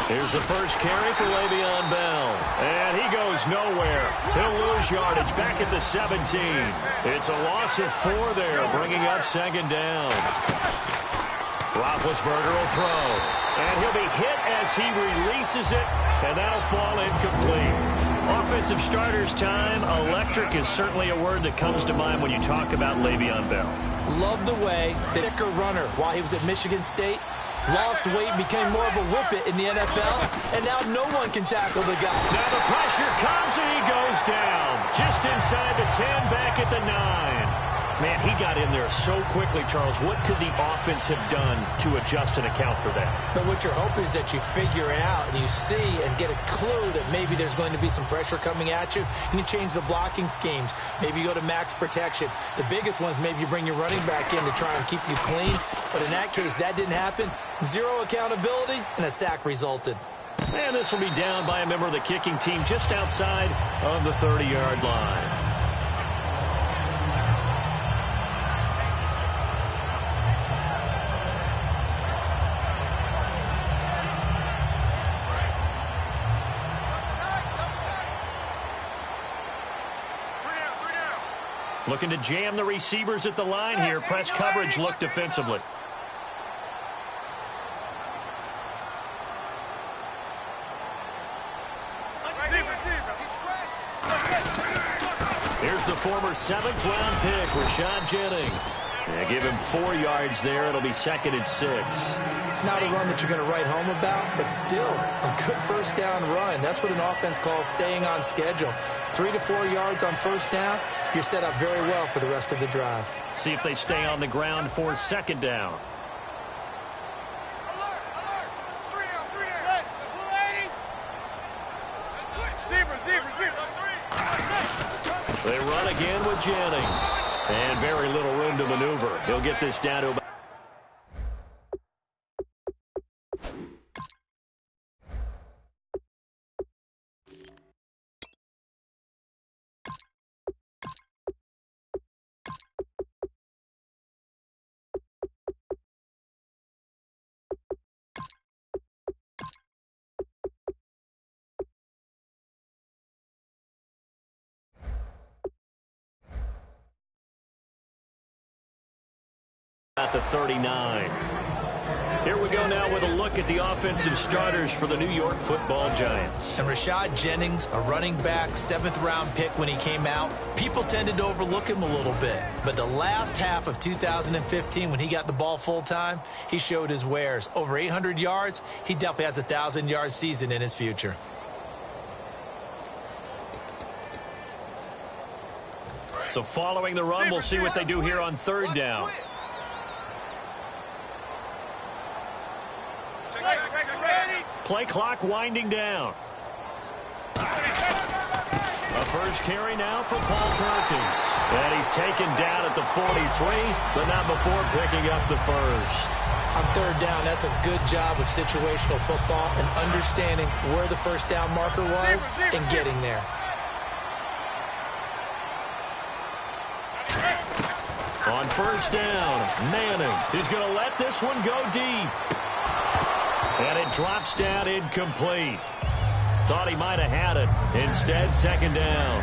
Here's the first carry for Le'Veon Bell. And he goes nowhere. He'll lose yardage back at the 17. It's a loss of 4 there, bringing up second down. Roethlisberger will throw. And he'll be hit as he releases it, and that'll fall incomplete. Offensive starters time. Electric is certainly a word that comes to mind when you talk about Le'Veon Bell. Love the way the kicker runner while he was at Michigan State lost weight, became more of a whippet in the NFL, and now no one can tackle the guy. Now the pressure comes and he goes down. Just inside the 10, back at the 9. Man, he got in there so quickly, Charles. What could the offense have done to adjust and account for that? But what you're hoping is that you figure it out and you see and get a clue that maybe there's going to be some pressure coming at you, and you change the blocking schemes. Maybe you go to max protection. The biggest one is maybe you bring your running back in to try and keep you clean. But in that case, that didn't happen. 0 accountability, and a sack resulted. And this will be down by a member of the kicking team just outside of the 30-yard line. Looking to jam the receivers at the line here. Press coverage look defensively. Here's the former 7th-round pick, Rashad Jennings. Yeah, give him 4 yards there. It'll be 2nd and 6. Not a run that you're going to write home about, but still a good first down run. That's what an offense calls staying on schedule. 3 to 4 yards on first down, you're set up very well for the rest of the drive. See if they stay on the ground for 2nd down. They run again with Jennings. And very little room to maneuver. He'll get this down to about... at the 39. Here we go now with a look at the offensive starters for the New York Football Giants. And Rashad Jennings, a running back, 7th-round pick when he came out. People tended to overlook him a little bit. But the last half of 2015, when he got the ball full-time, he showed his wares. Over 800 yards, he definitely has a 1,000-yard season in his future. So following the run, we'll see what they do here on 3rd down. Play clock winding down. A first carry now for Paul Perkins. And he's taken down at the 43, but not before picking up the first. On 3rd down, that's a good job of situational football and understanding where the first down marker was and getting there. On 1st down, Manning. He's going to let this one go deep. And it drops down incomplete. Thought he might have had it. Instead, 2nd down.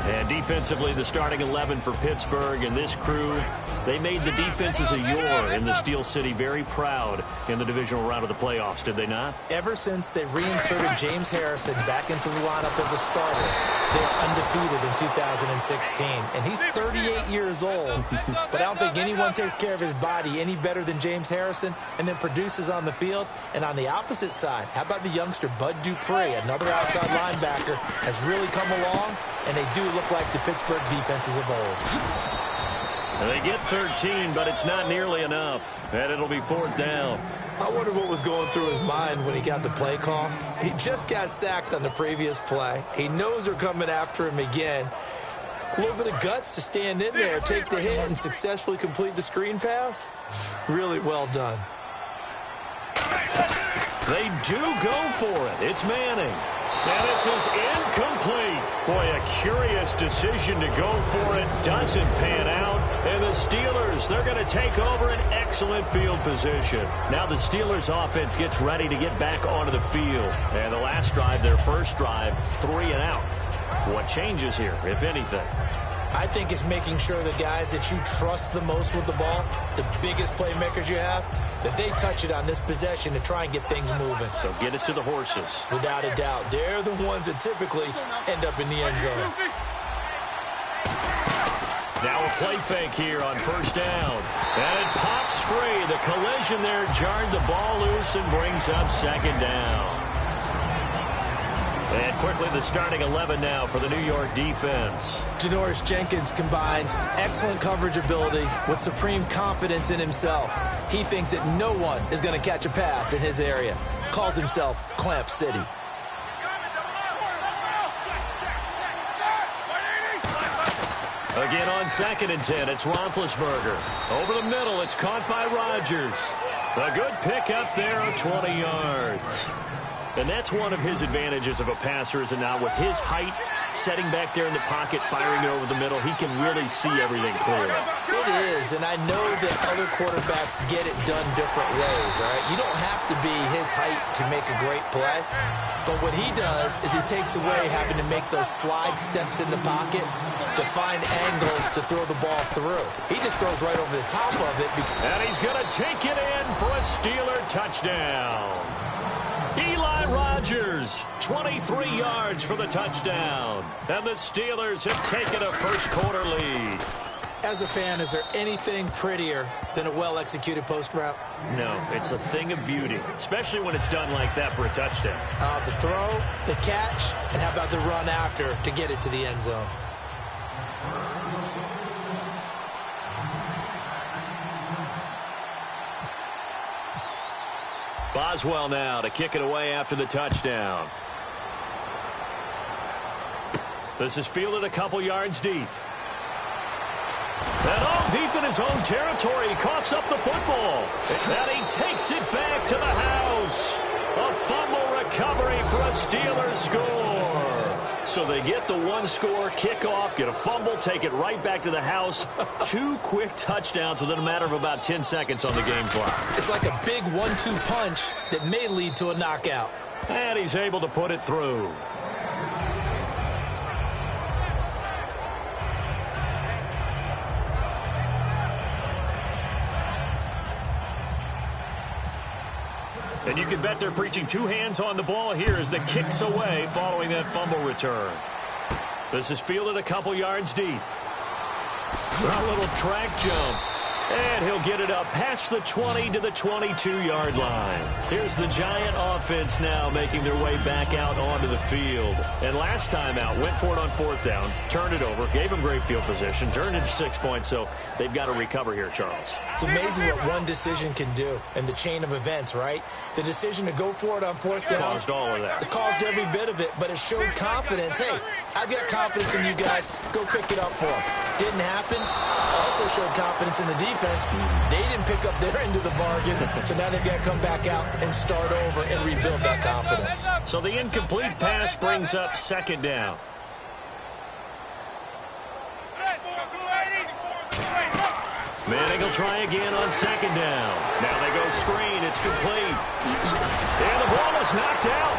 And defensively, the starting 11 for Pittsburgh and this crew, they made the defenses of yore in the Steel City very proud in the divisional round of the playoffs, did they not? Ever since they reinserted James Harrison back into the lineup as a starter, they're undefeated in 2016. And he's 38 years old, but I don't think anyone takes care of his body any better than James Harrison and then produces on the field. And on the opposite side, how about the youngster Bud Dupree, another outside linebacker, has really come along, and they do look like the Pittsburgh defenses of old. They get 13, but it's not nearly enough, and it'll be 4th down. I wonder what was going through his mind when he got the play call. He just got sacked on the previous play. He knows they're coming after him again. A little bit of guts to stand in there, take the hit, and successfully complete the screen pass. Really well done. They do go for it. It's Manning. And this is incomplete. Boy, a curious decision to go for it. Doesn't pan out. And the Steelers, they're going to take over an excellent field position. Now the Steelers offense gets ready to get back onto the field. And the last drive, their first drive, 3 and out. What changes here, if anything? I think it's making sure the guys that you trust the most with the ball, the biggest playmakers you have, that they touch it on this possession to try and get things moving. So get it to the horses. Without a doubt. They're the ones that typically end up in the end zone. Now a play fake here on first down. And it pops free. The collision there jarred the ball loose and brings up second down. And quickly the starting 11 now for the New York defense. Janoris Jenkins combines excellent coverage ability with supreme confidence in himself. He thinks that no one is going to catch a pass in his area. Calls himself Clamp City. Again on 2nd and 10, it's Roethlisberger. Over the middle, it's caught by Rodgers. A good pickup there of 20 yards. And that's one of his advantages of a passer, is now with his height, setting back there in the pocket, firing it over the middle, he can really see everything clearly. It is, and I know that other quarterbacks get it done different ways, all right? You don't have to be his height to make a great play, but what he does is he takes away having to make those slide steps in the pocket to find angles to throw the ball through. He just throws right over the top of it. And he's going to take it in for a Steeler touchdown. Eli Rodgers, 23 yards for the touchdown. And the Steelers have taken a first-quarter lead. As a fan, is there anything prettier than a well-executed post route? No, it's a thing of beauty, especially when it's done like that for a touchdown. The throw, the catch, and how about the run after to get it to the end zone? Boswell now to kick it away after the touchdown. This is fielded a couple yards deep. And all deep in his own territory, he coughs up the football. And he takes it back to the house. A fumble recovery for a Steelers score. So they get the one-score kickoff, get a fumble, take it right back to the house. 2 quick touchdowns within a matter of about 10 seconds on the game clock. It's like a big 1-2 punch that may lead to a knockout. And he's able to put it through. And you can bet they're preaching 2 hands on the ball here as the kick's away following that fumble return. This is fielded a couple yards deep. A little track jump. And he'll get it up past the 20 to the 22-yard line. Here's the Giant offense now making their way back out onto the field. And last time out, went for it on 4th down, turned it over, gave them great field position, turned it to 6 points, so they've got to recover here, Charles. It's amazing what one decision can do in the chain of events, right? The decision to go for it on 4th down. Caused all of that. It caused every bit of it, but it showed confidence. Hey, I've got confidence in you guys. Go pick it up for them. Didn't happen. Also showed confidence in the defense. They didn't pick up their end of the bargain, so now they've got to come back out and start over and rebuild that confidence. So the incomplete pass brings up 2nd down. Manning will try again on 2nd down. Now they go screen. It's complete. And the ball is knocked out.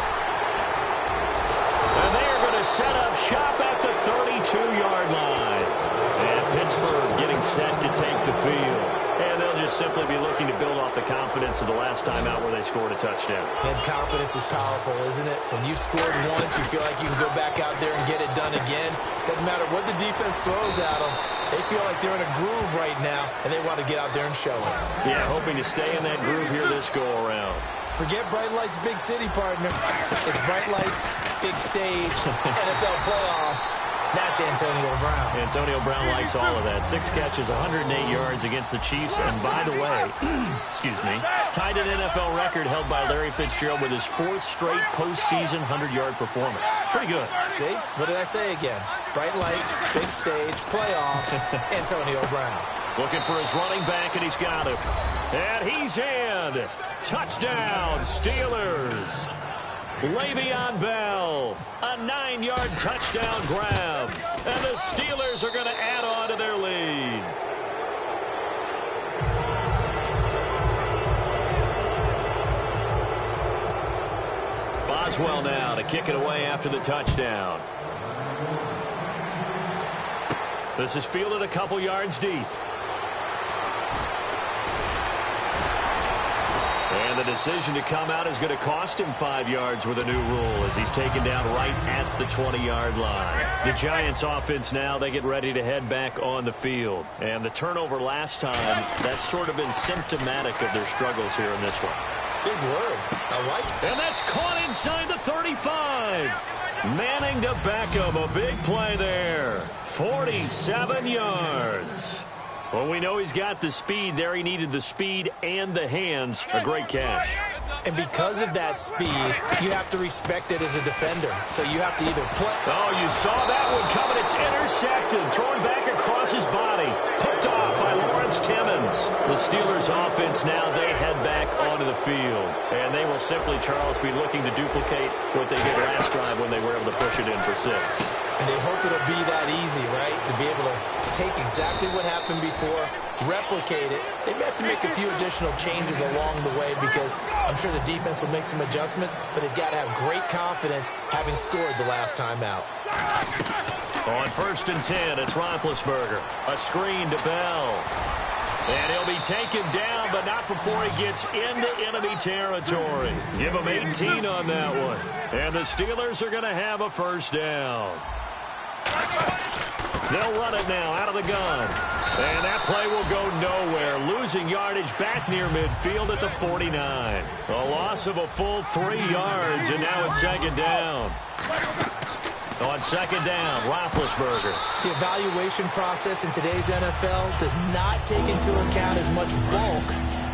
And they are going to set up shop at the 32-yard line. And Pittsburgh getting set to take the field. And they'll just simply be looking to build off the confidence of the last time out where they scored a touchdown. And confidence is powerful, isn't it? When you've scored once, you feel like you can go back out there and get it done again. Doesn't matter what the defense throws at them. They feel like they're in a groove right now, and they want to get out there and show it. Yeah, hoping to stay in that groove here this go-around. Forget Bright Lights, big city, partner. It's Bright Lights, big stage, NFL playoffs. That's Antonio Brown. Antonio Brown likes all of that. 6 catches, 108 yards against the Chiefs. And by the way, excuse me, tied an NFL record held by Larry Fitzgerald with his 4th straight postseason 100-yard performance. Pretty good. See? What did I say again? Bright lights, big stage, playoffs, Antonio Brown. Looking for his running back, and he's got it. And he's in. and touchdown, Steelers. Le'Veon Bell, a 9-yard touchdown grab. And the Steelers are going to add on to their lead. Boswell now to kick it away after the touchdown. This is fielded a couple yards deep. And the decision to come out is going to cost him 5 yards with a new rule as he's taken down right at the 20-yard line. The Giants offense now, they get ready to head back on the field. And the turnover last time, that's sort of been symptomatic of their struggles here in this one. Big word. I like it. And that's caught inside the 35. Manning to Beckham, a big play there. 47 yards. Well, we know he's got the speed there. He needed the speed and the hands. A great catch. And because of that speed, you have to respect it as a defender. So you have to either play. Oh, you saw that one coming. It's intercepted. Thrown back across his body. Picked off by Lawrence Timmons. The Steelers offense now, they head back onto the field. And they will simply, Charles, be looking to duplicate what they did last drive when they were able to push it in for 6. And they hope it'll be that easy, right? To be able to take exactly what happened before, replicate it. They may have to make a few additional changes along the way because I'm sure the defense will make some adjustments, but they've got to have great confidence having scored the last time out. On 1st and 10, it's Roethlisberger. A screen to Bell. And he'll be taken down, but not before he gets into enemy territory. Give him 18 on that one. And the Steelers are going to have a first down. They'll run it now out of the gun. And that play will go nowhere. Losing yardage back near midfield at the 49. A loss of a full 3 yards, and now it's 2nd down. On 2nd down, Roethlisberger. The evaluation process in today's NFL does not take into account as much bulk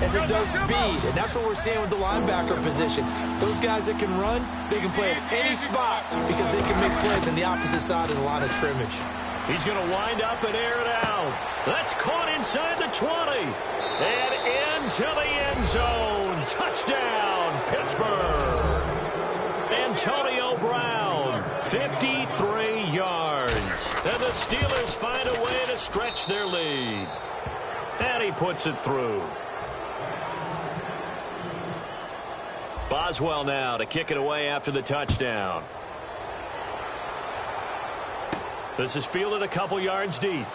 as it does speed. And that's what we're seeing with the linebacker position. Those guys that can run, they can play at any spot because they can make plays on the opposite side of the line of scrimmage. He's going to wind up and air it out. That's caught inside the 20. And into the end zone. Touchdown, Pittsburgh. Antonio Brown, 53 yards. And the Steelers find a way to stretch their lead. And he puts it through. Boswell now to kick it away after the touchdown. This is fielded a couple yards deep.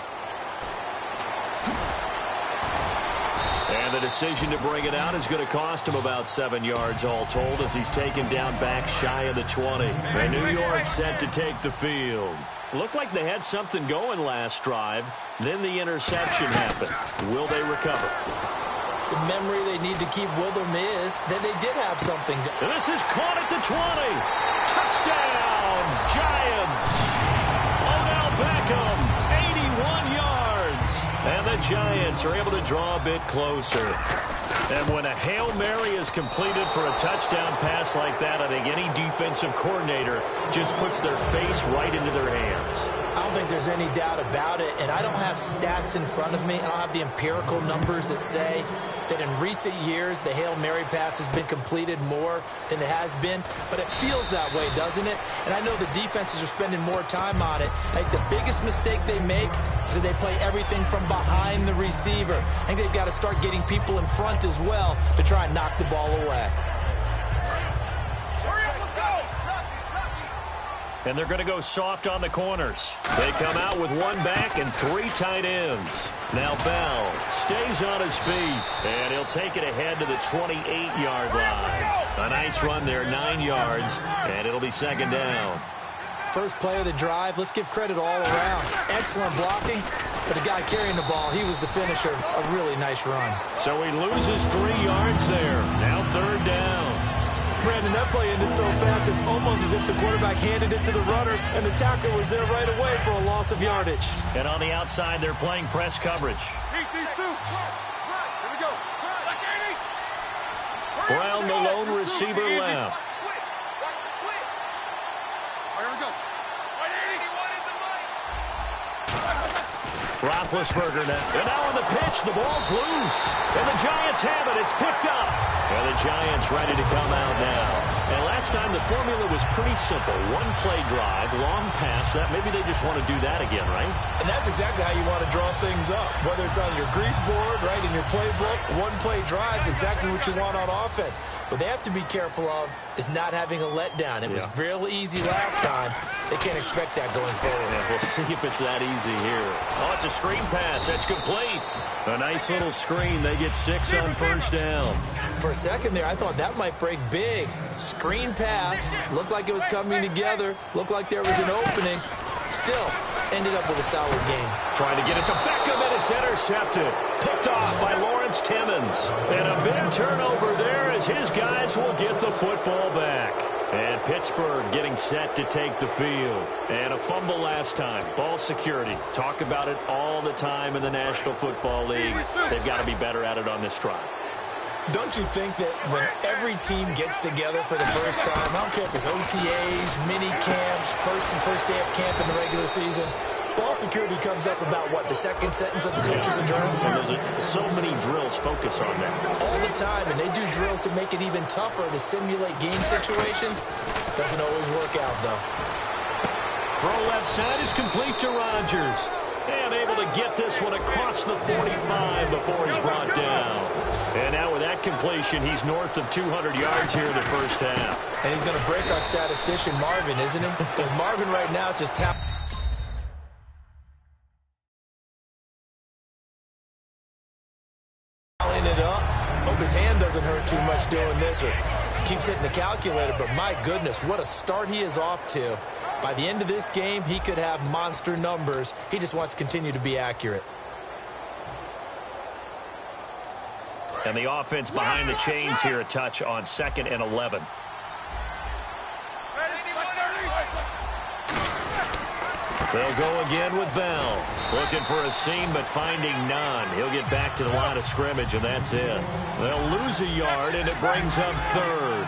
And the decision to bring it out is going to cost him about 7 yards all told as he's taken down back shy of the 20. And New York set to take the field. Looked like they had something going last drive. Then the interception happened. Will they recover? The memory they need to keep with them is that they did have something. And this is caught at the 20. Touchdown, Giants. Beckham, 81 yards. And the Giants are able to draw a bit closer. And when a Hail Mary is completed for a touchdown pass like that, I think any defensive coordinator just puts their face right into their hands. I don't think there's any doubt about it. And I don't have stats in front of me. I don't have the empirical numbers that say that in recent years the Hail Mary pass has been completed more than it has been. But it feels that way, doesn't it? And I know the defenses are spending more time on it. I think the biggest mistake they make is that they play everything from behind the receiver. I think they've got to start getting people in front as well to try and knock the ball away. And they're going to go soft on the corners. They come out with 1 back and 3 tight ends. Now Bell stays on his feet, and he'll take it ahead to the 28-yard line. A nice run there, 9 yards, and it'll be 2nd down. First play of the drive, let's give credit all around. Excellent blocking, but the guy carrying the ball, he was the finisher. A really nice run. So he loses 3 yards there. Now 3rd down. Brandon, that play ended so fast, it's almost as if the quarterback handed it to the runner, and the tackler was there right away for a loss of yardage. And on the outside, they're playing press coverage. Brown, the lone receiver, left. Roethlisberger now. And now on the pitch, the ball's loose. And the Giants have it. It's picked up. And the Giants ready to come out now. And last time the formula was pretty simple. One play drive, long pass. That maybe they just want to do that again, right? And that's exactly how you want to draw things up. Whether it's on your grease board, right, in your playbook, one play drive is exactly what you want on offense. What they have to be careful of is not having a letdown. It was real easy last time. They can't expect that going forward. Yeah, we'll see if it's that easy here. Oh, it's a screen pass. That's complete. A nice little screen. They get 6 on first down. For a second there, I thought that might break big. Screen pass. Looked like it was coming together. Looked like there was an opening. Still, ended up with a solid game. Trying to get it to Beckham, and it's intercepted. Picked off by Lawrence Timmons. And a big turnover there as his guys will get the football back. And Pittsburgh getting set to take the field. And a fumble last time. Ball security. Talk about it all the time in the National Football League. They've got to be better at it on this drive. Don't you think that when every team gets together for the first time, I don't care if it's OTAs, mini camps, first day of camp in the regular season, ball security comes up about, what, the second sentence of the coach's address? And so many drills focus on that. All the time, and they do drills to make it even tougher to simulate game situations. Doesn't always work out, though. Throw left side is complete to Rodgers. And able to get this one across the 45 before he's brought down. And now with that completion, he's north of 200 yards here in the first half. And he's going to break our statistician, Marvin, isn't he? Because Marvin right now is just tapping it up. Hope his hand doesn't hurt too much doing this or keeps hitting the calculator. But my goodness, what a start he is off to. By the end of this game, he could have monster numbers. He just wants to continue to be accurate. And the offense behind the chains here, a touch on 2nd and 11. They'll go again with Bell. Looking for a seam, but finding none. He'll get back to the line of scrimmage, and that's it. They'll lose a yard, and it brings up 3rd.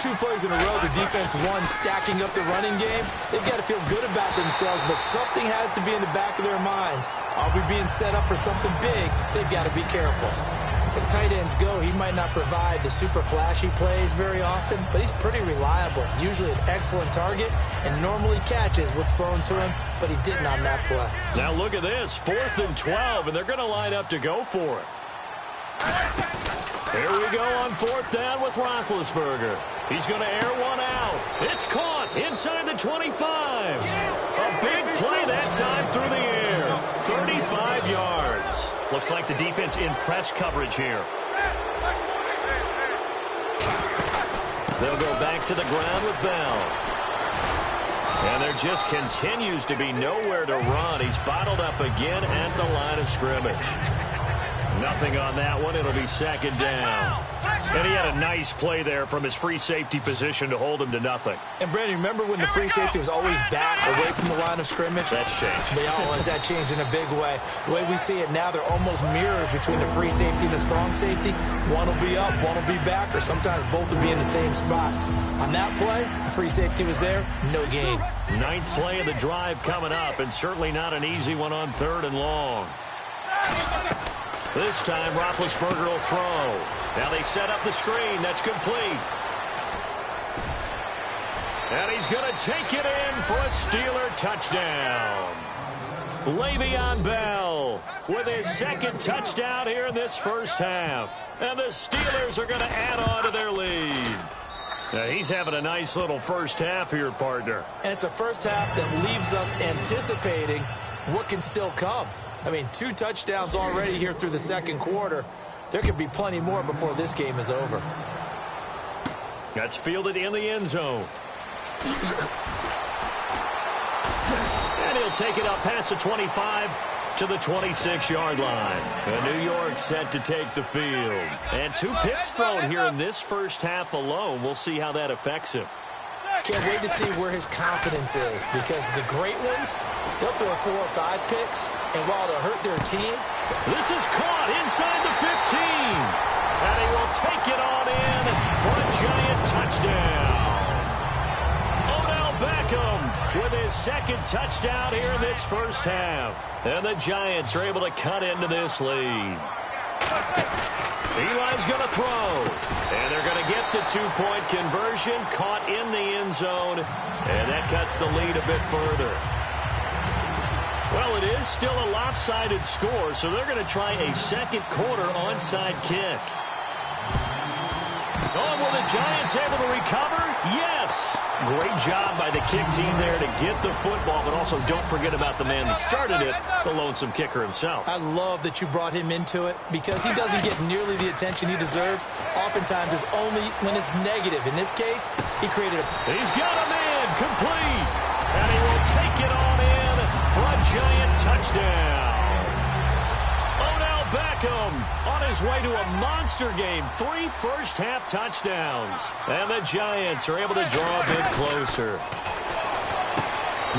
2 plays in a row, the defense won, stacking up the running game. They've got to feel good about themselves, but something has to be in the back of their minds. Are we being set up for something big? They've got to be careful. As tight ends go, he might not provide the super flashy plays very often, but he's pretty reliable, usually an excellent target, and normally catches what's thrown to him, but he didn't on that play. Now look at this, 4th and 12, and they're going to line up to go for it. Here we go on 4th down with Roethlisberger. He's going to air one out. It's caught inside the 25. A big play that time through the air. 35 yards. Looks like the defense in press coverage here. They'll go back to the ground with Bell. And there just continues to be nowhere to run. He's bottled up again at the line of scrimmage. Nothing on that one. It'll be 2nd down. And he had a nice play there from his free safety position to hold him to nothing. And, Brandon, remember when the free safety was always back away from the line of scrimmage? That's changed. Has that changed in a big way? The way we see it now, they're almost mirrors between the free safety and the strong safety. One will be up, one will be back, or sometimes both will be in the same spot. On that play, the free safety was there, no gain. 9th play of the drive coming up, and certainly not an easy one on 3rd and long. This time, Roethlisberger will throw. Now they set up the screen. That's complete. And he's going to take it in for a Steeler touchdown. Le'Veon Bell with his 2nd touchdown here in this first half. And the Steelers are going to add on to their lead. Now he's having a nice little first half here, partner. And it's a first half that leaves us anticipating what can still come. I mean, 2 touchdowns already here through the 2nd quarter. There could be plenty more before this game is over. That's fielded in the end zone. And he'll take it up past the 25 to the 26-yard line. And New York set to take the field. And 2 picks thrown here in this first half alone. We'll see how that affects him. Can't wait to see where his confidence is, because the great ones, they'll throw 4 or 5 picks, and while they'll hurt their team. This is caught inside the 15. And he will take it on in for a giant touchdown. Odell Beckham with his his second touchdown here in this first half. And the Giants are able to cut into this lead. Eli's going to throw. And they're going to get the two-point conversion, caught in the end zone. And that cuts the lead a bit further. Well, it is still a lopsided score, so they're going to try a second quarter onside kick. Oh, were the Giants able to recover? Yes! Great job by the kick team there to get the football, but also don't forget about the man that started it, the lonesome kicker himself. I love that you brought him into it because he doesn't get nearly the attention he deserves. Oftentimes it's only when it's negative. In this case, he created a... He's got a man complete, and he will take it on in for a Giant touchdown. Beckham on his way to a monster game. 3 first-half touchdowns. And the Giants are able to draw a bit closer.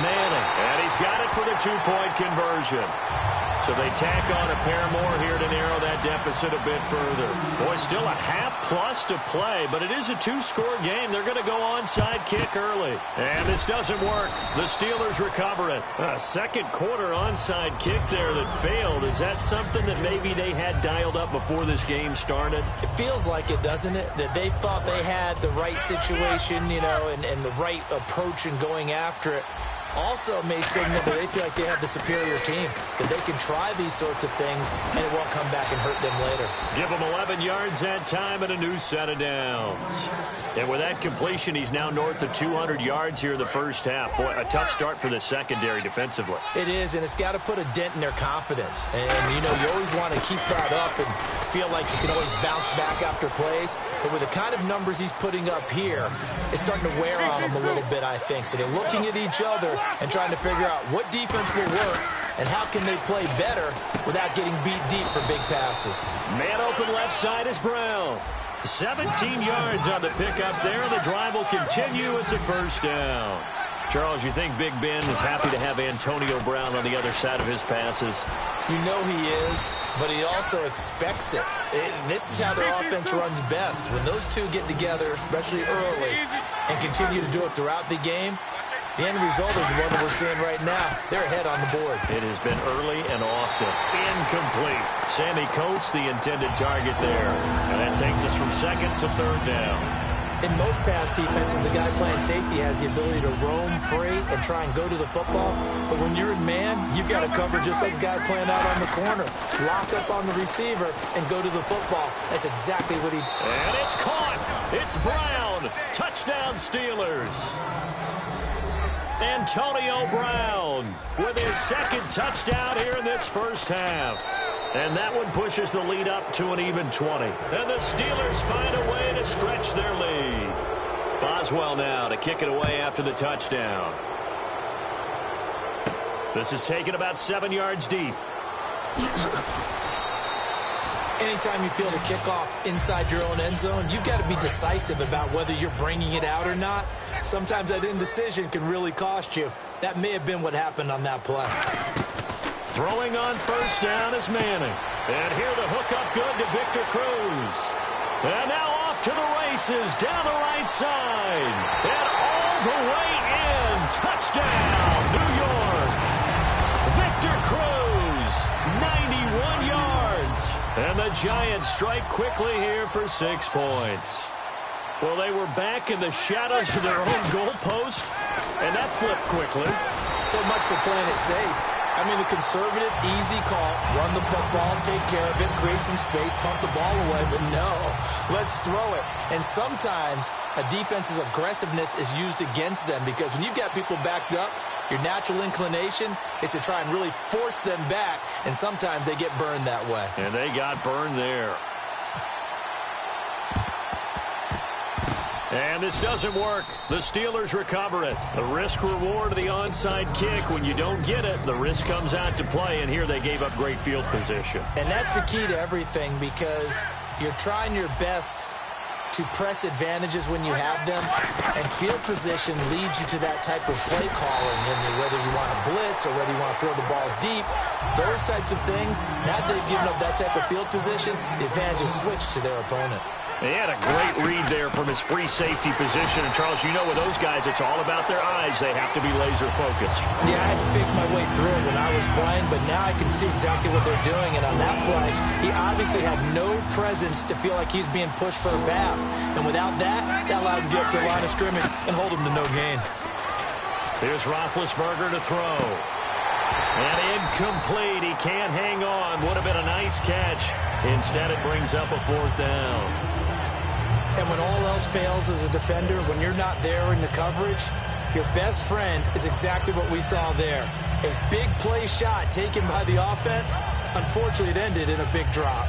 Manning, and he's got it for the two-point conversion. So they tack on a pair more here to narrow that deficit a bit further. Boy, still a half-plus to play, but it is a two-score game. They're going to go onside kick early. And this doesn't work. The Steelers recover it. A second-quarter onside kick there that failed. Is that something that maybe they had dialed up before this game started? It feels like it, doesn't it? That they thought they had the right situation, you know, and the right approach in going after it. Also may signal that they feel like they have the superior team, that they can try these sorts of things, and it won't come back and hurt them later. Give him 11 yards that time and a new set of downs. And with that completion, he's now north of 200 yards here in the first half. Boy, a tough start for the secondary defensively. It is, and it's got to put a dent in their confidence. And, you know, you always want to keep that up and feel like you can always bounce back after plays. But with the kind of numbers he's putting up here, it's starting to wear on them a little bit, I think. So they're looking at each other and trying to figure out what defense will work and how can they play better without getting beat deep for big passes. Man open left side is Brown. 17 yards on the pickup there. The drive will continue. It's a first down. Charles, you think Big Ben is happy to have Antonio Brown on the other side of his passes? You know he is, but he also expects it. This is how their offense runs best. When those two get together, especially early, and continue to do it throughout the game, the end result is the one that we're seeing right now. They're ahead on the board. It has been early and often incomplete. Sammy Coates, the intended target there. And that takes us from second to third down. In most pass defenses, the guy playing safety has the ability to roam free and try and go to the football. But when you're in man, you've got to cover just like the guy playing out on the corner. Lock up on the receiver and go to the football. That's exactly what he did. And it's caught. It's Brown. Touchdown Steelers. Antonio Brown with his second touchdown here in this first half. And that one pushes the lead up to an even 20. And the Steelers find a way to stretch their lead. Boswell now to kick it away after the touchdown. This is taken about 7 yards deep. Anytime you feel the kickoff inside your own end zone, you've got to be decisive about whether you're bringing it out or not. Sometimes that indecision can really cost you. That may have been what happened on that play. Throwing on first down is Manning. And here the hookup good to Victor Cruz. And now off to the races down the right side. And all the way in. Touchdown, New York. Victor Cruz, 91 yards. And the Giants strike quickly here for 6 points. Well, they were back in the shadows of their own goalpost, and that flipped quickly. So much for playing it safe. I mean, the conservative, easy call, run the football, take care of it, create some space, pump the ball away, but no, let's throw it. And sometimes a defense's aggressiveness is used against them because when you've got people backed up, your natural inclination is to try and really force them back, and sometimes they get burned that way. And they got burned there. And this doesn't work. The Steelers recover it. The risk-reward of the onside kick. When you don't get it, the risk comes out to play, and here they gave up great field position. And that's the key to everything because you're trying your best to press advantages when you have them, and field position leads you to that type of play calling, and whether you want to blitz or whether you want to throw the ball deep, those types of things, now that they've given up that type of field position, the advantage is switched to their opponent. He had a great read there from his free safety position. And, Charles, you know with those guys, it's all about their eyes. They have to be laser-focused. Yeah, I had to fake my way through it when I was playing, but now I can see exactly what they're doing. And on that play, he obviously had no presence to feel like he's being pushed for a pass. And without that, that allowed him to get up to the line of scrimmage and hold him to no gain. Here's Roethlisberger to throw. And incomplete. He can't hang on. Would have been a nice catch. Instead, it brings up a 4th down. And when all else fails as a defender, when you're not there in the coverage, your best friend is exactly what we saw there. A big play shot taken by the offense. Unfortunately, it ended in a big drop.